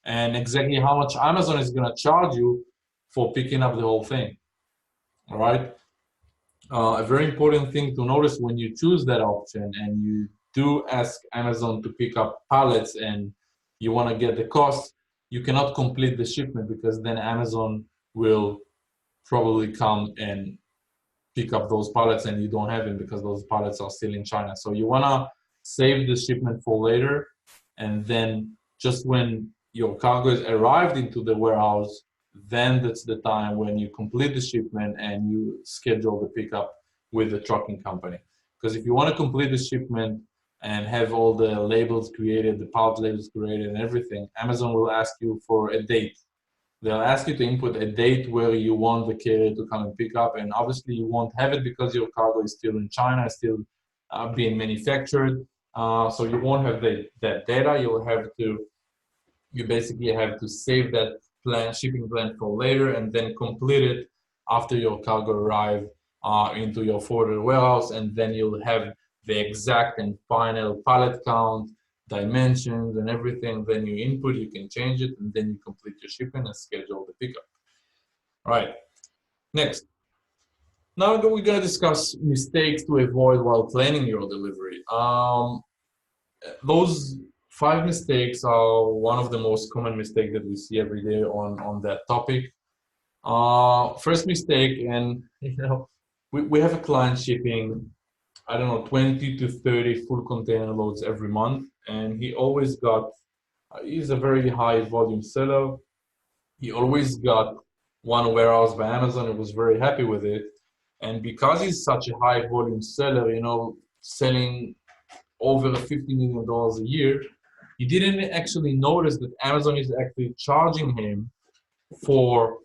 and exactly how much Amazon is going to charge you for picking up the whole thing. All right. A very important thing to notice when you choose that option and you do ask Amazon to pick up pallets and you want to get the cost, you cannot complete the shipment because then Amazon will probably come and pick up those pallets and you don't have them because those pallets are still in China. So you want to save the shipment for later, and then just when your cargo is arrived into the warehouse, then that's the time when you complete the shipment and you schedule the pickup with the trucking company. Because if you want to complete the shipment and have all the labels created, the pallet labels created and everything, Amazon will ask you for a date. They'll ask you to input a date where you want the carrier to come and pick up, and obviously you won't have it because your cargo is still in China, still being manufactured. So you won't have that data. You basically have to save that shipping plan for later, and then complete it after your cargo arrive into your forwarded warehouse, and then you'll have the exact and final pallet count, dimensions and everything. Then you input, you can change it, and then you complete your shipment and schedule the pickup. All right, next. Now we're going to discuss mistakes to avoid while planning your delivery. Those 5 mistakes are one of the most common mistakes that we see every day on that topic. First mistake, and we have a client shipping, I don't know, 20 to 30 full container loads every month, and he's a very high volume seller. He always got one warehouse by Amazon. He was very happy with it, and because he's such a high volume seller, selling over $50 million a year, he didn't actually notice that Amazon is actually charging him for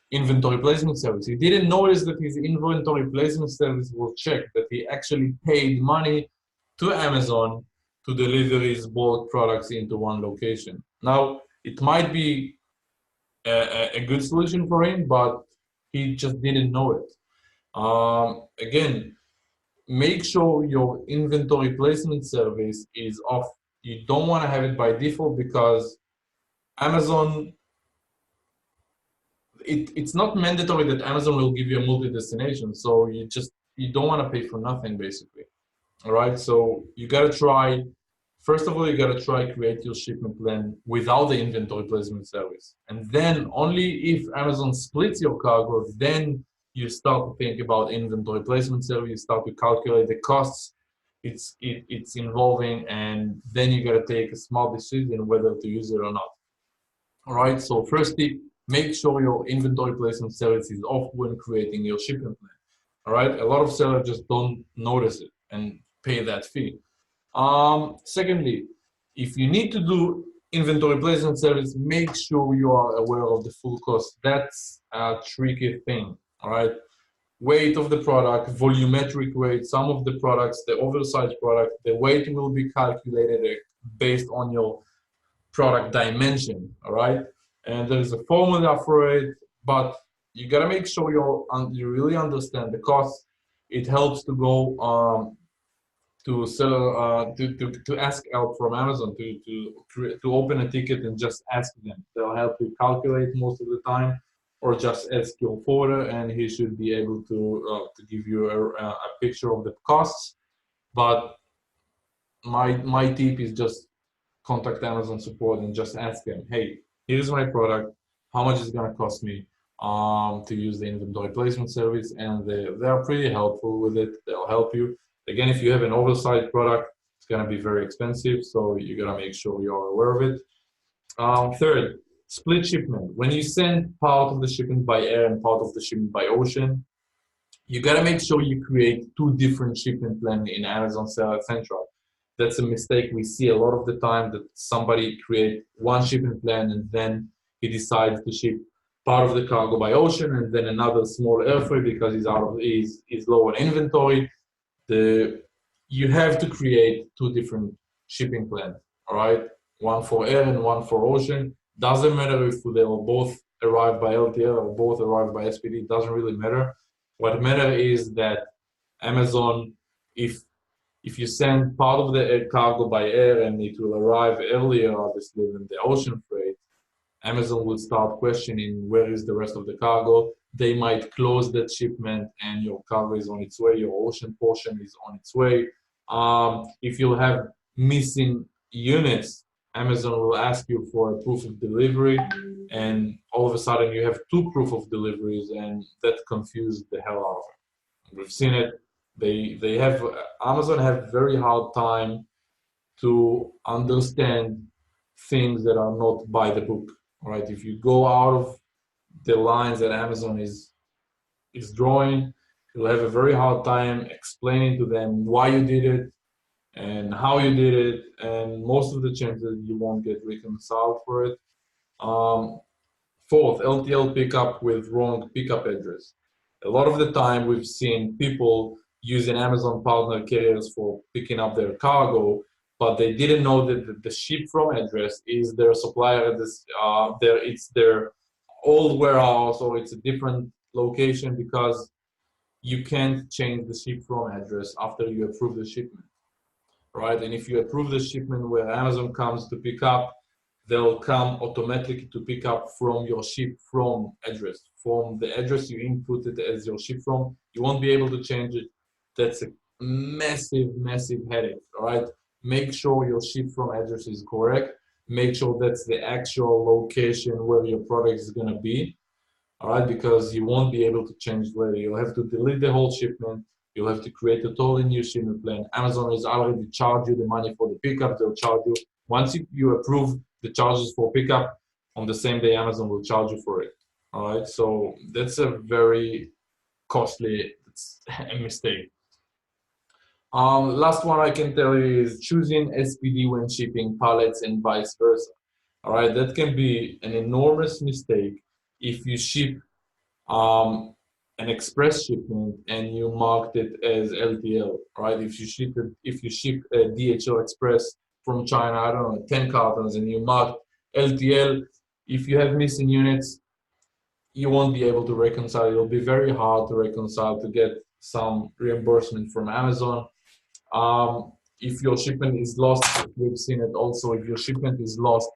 inventory placement service. He didn't notice that his inventory placement service was checked, that he actually paid money to Amazon to deliver his bulk products into one location. Now, it might be a good solution for him, but he just didn't know it. Again, make sure your inventory placement service is off. You don't want to have it by default because Amazon, it's not mandatory that Amazon will give you a multi-destination. So you don't want to pay for nothing basically. All right. So you got to try, first of all, you got to try create your shipment plan without the inventory placement service. And then only if Amazon splits your cargo, then you start to think about inventory placement service, you start to calculate the costs it's involving, and then you got to take a small decision whether to use it or not. All right, so first tip, make sure your inventory placement service is off when creating your shipment plan. All right, a lot of sellers just don't notice it and pay that fee. Secondly, if you need to do inventory placement service, make sure you are aware of the full cost. That's a tricky thing. All right, weight of the product, volumetric weight, some of the products, the oversized product, the weight will be calculated based on your product dimension, all right? And there's a formula for it, but you gotta make sure you really understand the cost. It helps to go to sell to ask help from Amazon to open a ticket and just ask them. They'll help you calculate most of the time, or just ask your forwarder, and he should be able to give you a picture of the costs. But my tip is just contact Amazon support and just ask them, hey, here's my product, how much is it gonna cost me to use the inventory placement service, and they are pretty helpful with it. They'll help you. Again, if you have an oversized product, it's gonna be very expensive, so you gotta make sure you're aware of it. Third, split shipment. When you send part of the shipment by air and part of the shipment by ocean, you gotta make sure you create two different shipment plans in Amazon Seller Central. That's a mistake we see a lot of the time, that somebody create one shipment plan and then he decides to ship part of the cargo by ocean and then another small air freight because he's low on inventory. You have to create two different shipping plans, all right? One for air and one for ocean. Doesn't matter if they will both arrive by LTL or both arrive by SPD, doesn't really matter. What matters is that Amazon, if you send part of the cargo by air and it will arrive earlier, obviously, than the ocean freight, Amazon will start questioning where is the rest of the cargo. They might close that shipment and your cargo is on its way, your ocean portion is on its way. If you have missing units, Amazon will ask you for a proof of delivery, and all of a sudden you have two proof of deliveries, and that confuses the hell out of them. We've seen it. They have Amazon have very hard time to understand things that are not by the book. All right, if you go out of the lines that Amazon is drawing, you'll have a very hard time explaining to them why you did it and how you did it, and most of the chances you won't get reconciled for it. Um, Fourth, LTL pickup with wrong pickup address. A lot of the time we've seen people using Amazon partner carriers for picking up their cargo, but they didn't know that the ship from address is their supplier address. It's their old warehouse, or it's a different location, because you can't change the ship from address after you approve the shipment, right? And if you approve the shipment where Amazon comes to pick up, they'll come automatically to pick up from your ship from address. From the address you inputted as your ship from, you won't be able to change it. That's a massive, massive headache, all right? Make sure your ship from address is correct. Make sure that's the actual location where your product is gonna be, all right? Because you won't be able to change later. You'll have to delete the whole shipment. You'll have to create a totally new shipment plan. Amazon has already charged you the money for the pickup. They'll charge you. Once you approve the charges for pickup, on the same day, Amazon will charge you for it. All right, so that's a very costly mistake. Last one I can tell you is choosing SPD when shipping pallets and vice versa. All right, that can be an enormous mistake if you ship an express shipment and you marked it as LTL, right? If you ship a DHL Express from China, I don't know, 10 cartons, and you mark LTL, if you have missing units, you won't be able to reconcile. It'll be very hard to reconcile to get some reimbursement from Amazon. If your shipment is lost, we've seen it also. If your shipment is lost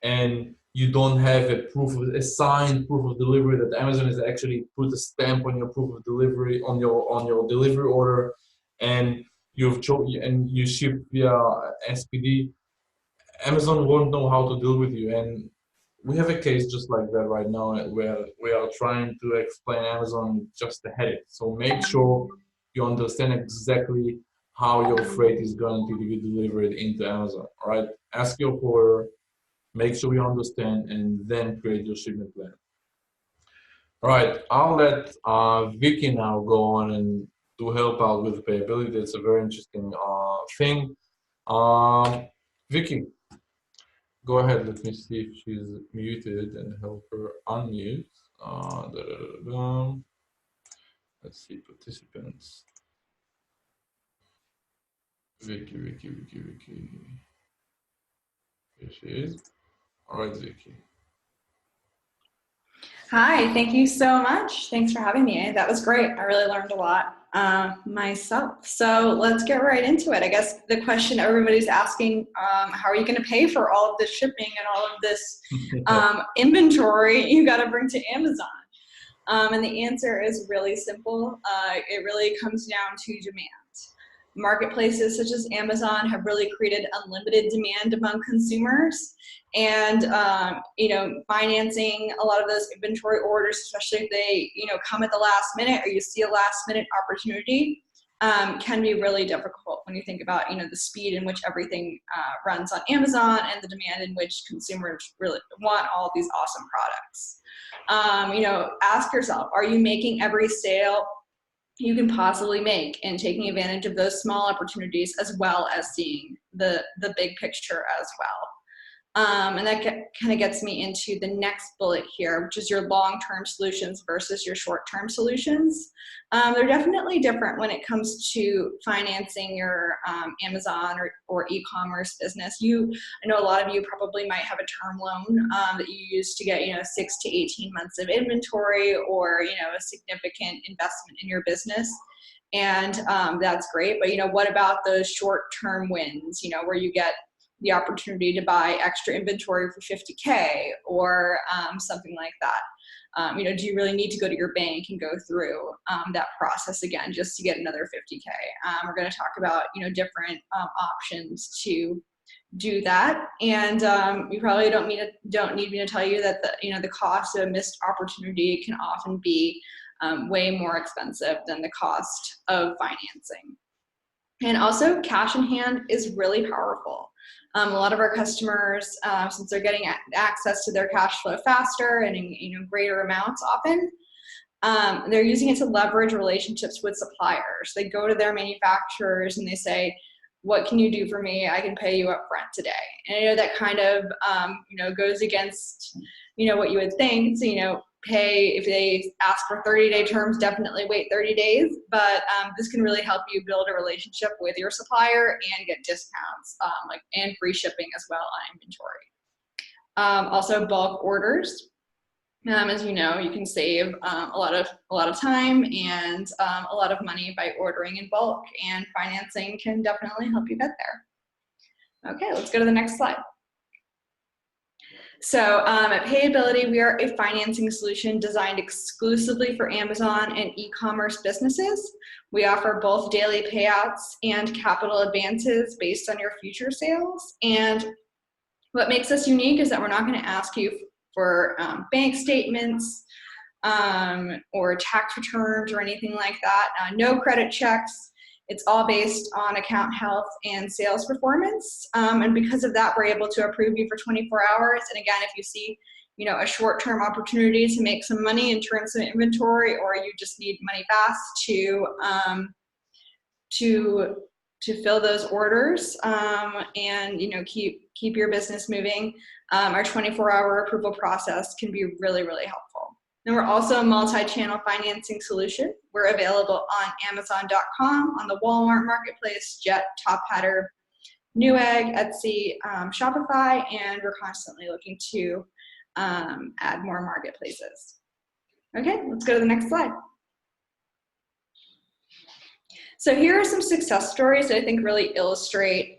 and you don't have a signed proof of delivery, that Amazon has actually put a stamp on your proof of delivery on your delivery order, and you ship via SPD, Amazon won't know how to deal with you. And we have a case just like that right now, where we are trying to explain Amazon just a headache. So make sure you understand exactly how your freight is going to be delivered into Amazon. All right, ask your forwarder, make sure you understand, and then create your shipment plan. All right, I'll let Vicky now go on and to help out with payability. That's a very interesting thing. Vicky, go ahead. Let me see if she's muted and help her unmute. Da, da, da, da. Let's see, participants. Vicky. Here she is. All right, Vicky. Hi, thank you so much. Thanks for having me. That was great. I really learned a lot myself. So let's get right into it. I guess the question everybody's asking, how are you going to pay for all of this shipping and all of this inventory you got to bring to Amazon? And the answer is really simple. It really comes down to demand. Marketplaces such as Amazon have really created unlimited demand among consumers, and financing a lot of those inventory orders, especially if they come at the last minute or you see a last minute opportunity, can be really difficult when you think about the speed in which everything runs on Amazon and the demand in which consumers really want all of these awesome products. Ask yourself, are you making every sale you can possibly make and taking advantage of those small opportunities as well as seeing the big picture as well? And that kind of gets me into the next bullet here, which is your long-term solutions versus your short-term solutions. They're definitely different when it comes to financing your Amazon or e-commerce business. I know a lot of you probably might have a term loan that you use to get 6 to 18 months of inventory or a significant investment in your business. And that's great, but what about those short-term wins, where you get the opportunity to buy extra inventory for $50K or something like that? Do you really need to go to your bank and go through that process again just to get another $50K? We're going to talk about different options to do that, and you probably don't need me to tell you that the cost of a missed opportunity can often be way more expensive than the cost of financing. And also, cash in hand is really powerful. A lot of our customers, since they're getting access to their cash flow faster and in greater amounts often, they're using it to leverage relationships with suppliers. They go to their manufacturers and they say, what can you do for me? I can pay you up front today. And I know that kind of goes against what you would think. So pay, if they ask for 30-day terms, definitely wait 30 days, but this can really help you build a relationship with your supplier and get discounts and free shipping as well on inventory. Also, bulk orders. As you know, you can save a lot of time and a lot of money by ordering in bulk, and financing can definitely help you get there. Okay, let's go to the next slide. So at Payability, we are a financing solution designed exclusively for Amazon and e-commerce businesses. We offer both daily payouts and capital advances based on your future sales. And what makes us unique is that we're not going to ask you for bank statements or tax returns or anything like that. No credit checks. It's all based on account health and sales performance. And because of that, we're able to approve you for 24 hours. And again, if you see, a short-term opportunity to make some money and turn some inventory, or you just need money fast to fill those orders and keep your business moving, our 24-hour approval process can be really, really helpful. And we're also a multi-channel financing solution. We're available on Amazon.com, on the Walmart Marketplace, Jet, Top Hatter, Newegg, Etsy, Shopify, and we're constantly looking to add more marketplaces. Okay, let's go to the next slide. So here are some success stories that I think really illustrate,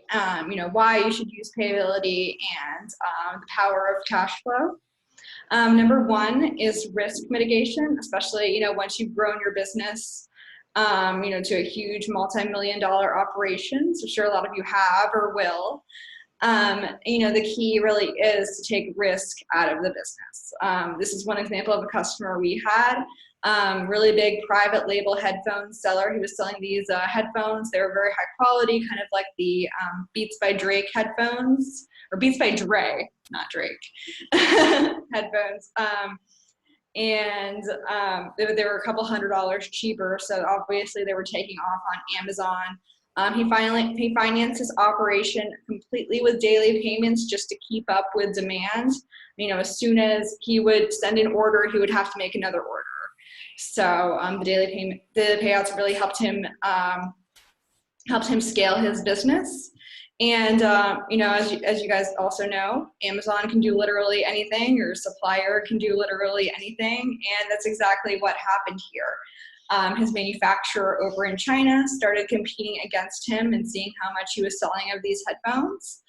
why you should use Payability and the power of cash flow. Number one is risk mitigation, especially, once you've grown your business, to a huge multi-million-dollar operation. So sure, a lot of you have or will. The key really is to take risk out of the business. This is one example of a customer we had. Really big private label headphone seller. He was selling these headphones. They were very high quality, kind of like the Beats by Drake headphones, or Beats by Dre, not Drake, headphones. They were a couple $100s cheaper, so obviously they were taking off on Amazon. He financed his operation completely with daily payments just to keep up with demand. As soon as he would send an order, he would have to make another order. So the payouts really helped him scale his business. And you know, as you guys also know, Amazon can do literally anything. Your supplier can do literally anything, and that's exactly what happened here. His manufacturer over in China started competing against him and seeing how much he was selling of these headphones.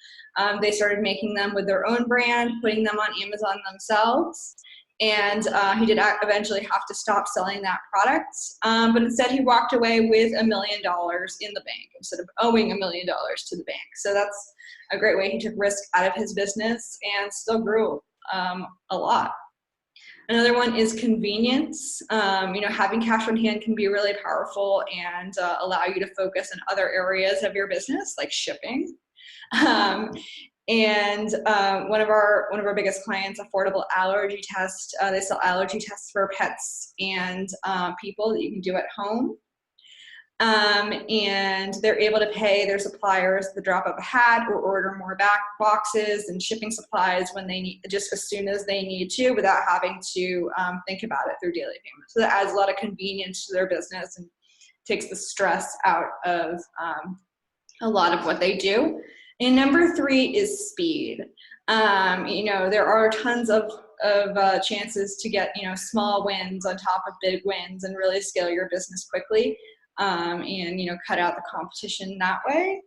They started making them with their own brand, putting them on Amazon themselves. And he did eventually have to stop selling that product. But instead, he walked away with $1 million in the bank instead of owing $1 million to the bank. So that's a great way. He took risk out of his business and still grew a lot. Another one is convenience. You know, having cash on hand can be really powerful and allow you to focus on other areas of your business, like shipping. And one of our biggest clients, Affordable Allergy Test, they sell allergy tests for pets and people that you can do at home. And they're able to pay their suppliers the drop of a hat or order more boxes and shipping supplies when they need, just as soon as they need to, without having to think about it through daily payments. So that adds a lot of convenience to their business and takes the stress out of a lot of what they do. And number 3 is speed. You know, there are tons of chances to get, you know, small wins on top of big wins and really scale your business quickly, and, you know, cut out the competition that way.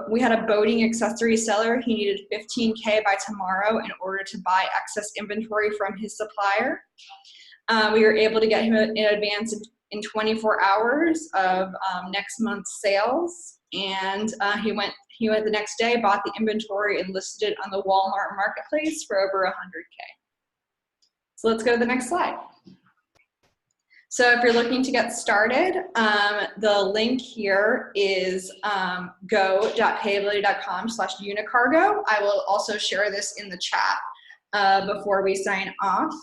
We had a boating accessory seller. He needed $15K by tomorrow in order to buy excess inventory from his supplier. We were able to get him in advance in 24 hours of next month's sales. And he went the next day, bought the inventory, and listed it on the Walmart marketplace for over 100K. So let's go to the next slide. So if you're looking to get started, the link here is go.payability.com/Unicargo. I will also share this in the chat before we sign off.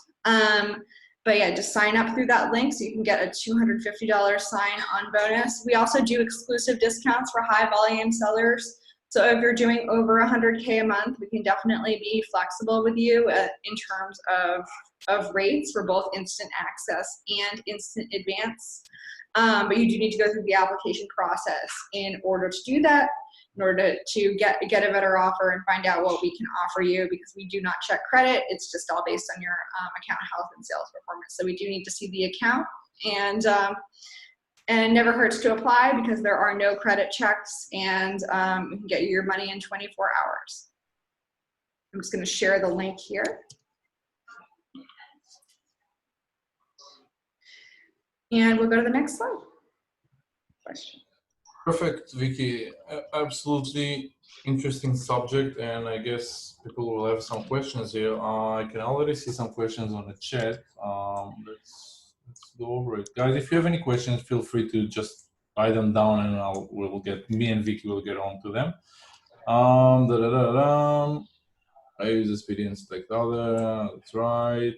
But yeah, just sign up through that link so you can get a $250 sign-on bonus. We also do exclusive discounts for high volume sellers. So if you're doing over 100K a month, we can definitely be flexible with you in terms of rates for both instant access and instant advance. But you do need to go through the application process in order to do that, in order to get a better offer and find out what we can offer you, because we do not check credit. It's just all based on your account health and sales performance. So we do need to see the account, and it never hurts to apply because there are no credit checks, and you can get your money in 24 hours. I'm just going to share the link here. And we'll go to the next slide. Question. Perfect, Vicky. Absolutely interesting subject, and I guess people will have some questions here. I can already see some questions on the chat. Let's go over it, guys. If you have any questions, feel free to just write them down, and me and Vicky will get on to them. I use SPD and select other. That's right.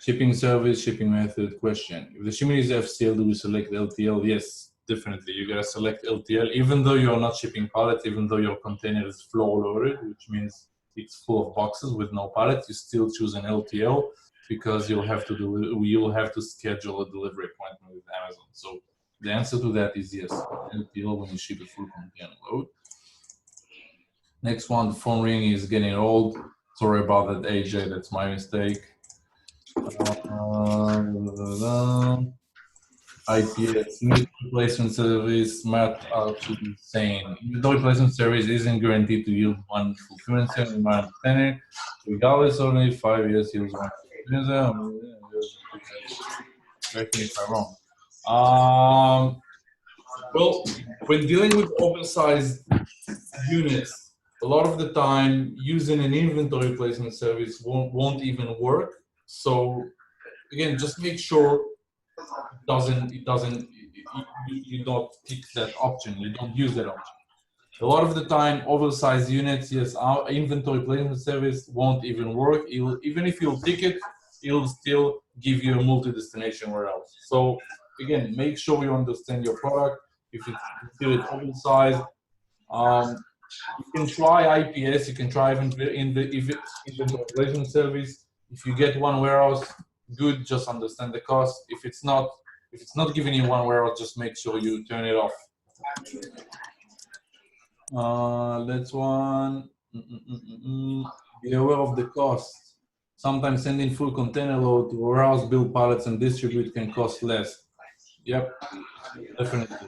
Shipping service, shipping method. Question: if the shipment is FCL, do we select LTL? Yes. Definitely, you gotta select LTL, even though you're not shipping pallets, even though your container is floor loaded, which means it's full of boxes with no pallets. You still choose an LTL because you'll have to schedule a delivery appointment with Amazon. So the answer to that is yes, LTL when you ship a full container load. Next one, the phone ring is getting old. Sorry about that, AJ. That's my mistake. IPS, inventory replacement service, math absolutely insane. Inventory replacement service isn't guaranteed to yield one fulfillment center in my understanding. Regardless, only 5 years yields one fulfillment center. Correct me if I'm wrong. Well, when dealing with oversized units, a lot of the time using an inventory replacement service won't even work. So again, just make sure you don't pick that option, you don't use that option. A lot of the time, oversized units, yes, our inventory placement service won't even work. Even if you'll pick it, it'll still give you a multi-destination warehouse. So again, make sure you understand your product. If it's considered oversized, you can try IPS, you can try inventory placement service. If you get one warehouse, good, just understand the cost. If it's not giving you one warehouse, just make sure you turn it off. That's one. Be aware of the cost. Sometimes sending full container load to warehouse, build pallets, and distribute can cost less. Yep, definitely.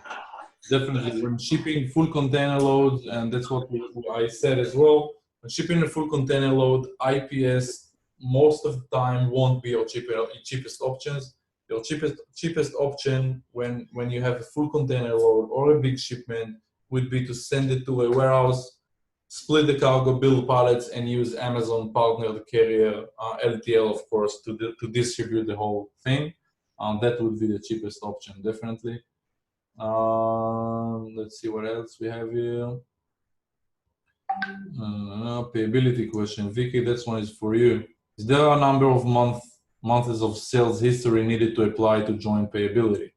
Definitely. When shipping full container loads, and that's what I said as well, when shipping a full container load, IPS most of the time won't be your cheapest options. Your cheapest option when you have a full container load or a big shipment would be to send it to a warehouse, split the cargo, build pallets, and use Amazon partner carrier, LTL, of course, to distribute the whole thing. That would be the cheapest option, definitely. Let's see what else we have here. Payability question. Vicky, this one is for you. Is there a number of months of sales history needed to apply to join payability?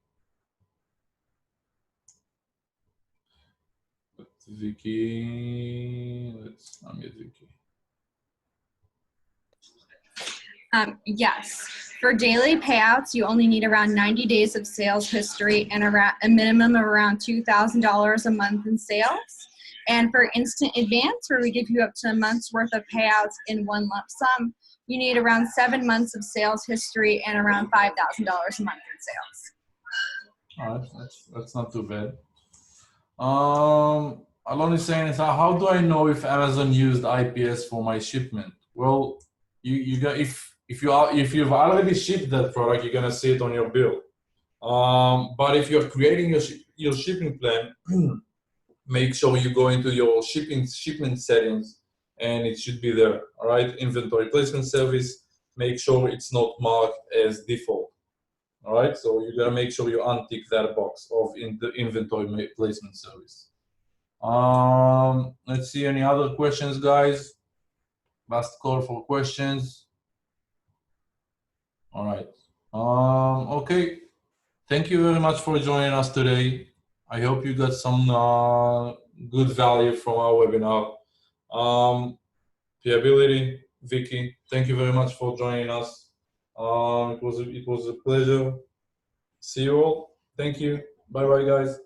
Vicky, let's unmute Vicky. Yes. For daily payouts, you only need around 90 days of sales history and around a minimum of around $2,000 a month in sales. And for instant advance, where we give you up to a month's worth of payouts in one lump sum, you need around 7 months of sales history and around $5,000 a month in sales. All right, that's not too bad. Alon is saying, how do I know if Amazon used IPS for my shipment? Well, you got if you've already shipped that product, you're gonna see it on your bill. But if you're creating your shipping plan, make sure you go into your shipment settings, and it should be there. All right, inventory placement service. Make sure it's not marked as default. All right, so you gotta make sure you untick that box of in the inventory placement service. Let's see any other questions, guys. Last call for questions. All right. Okay. Thank you very much for joining us today. I hope you got some good value from our webinar. Payability, Vicky, thank you very much for joining us. It was a pleasure. See you all. Thank you. Bye bye, guys.